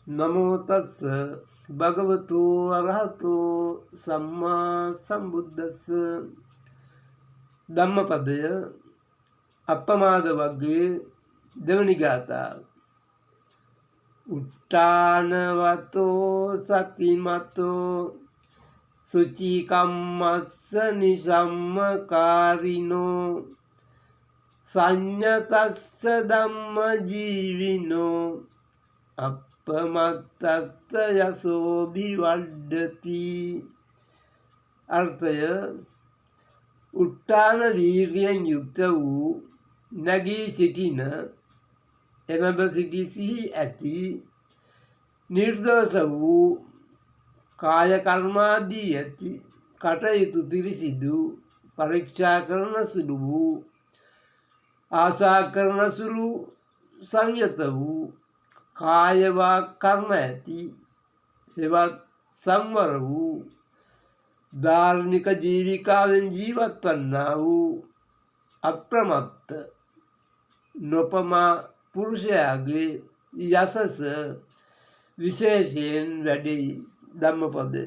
නමෝ තස්ස භගවතු අරහතෝ සම්මා සම්බුද්දස්ස. ධම්මපදය අප්පමාද වග්ගයේ දෙවනි ගාථාව. උට්ටානවතෝ සතිමතෝ සුචිකම්මස්ස නිසම්මකාරිනෝ සංඤතස්ස ධම්ම ජීවිනෝ අප්පමත්තස්ස යසෝභි වඩ්ඩති. අර්ථය: උට්ටාන වීර්යයෙන් යුක්ත වූ නැගී සිටින එළඹ සිටි සිහි ඇති නිර්දෝෂ වූ කාය කර්මාදී ඇති කටයුතු පිරිසිදු පරීක්ෂා කරන සුළු වූ ආශා කරන සුළු සංයත වූ කාය වාක් කර්ම ඇති හෙවත් සංවර වූ ධාර්මික ජීවිකාවෙන් ජීවත් වන්නා වූ අප්‍රමත්ත නොපමා පුරුෂයාගේ යසස විශේෂයෙන් වැඩෙයි. ධම්මපදය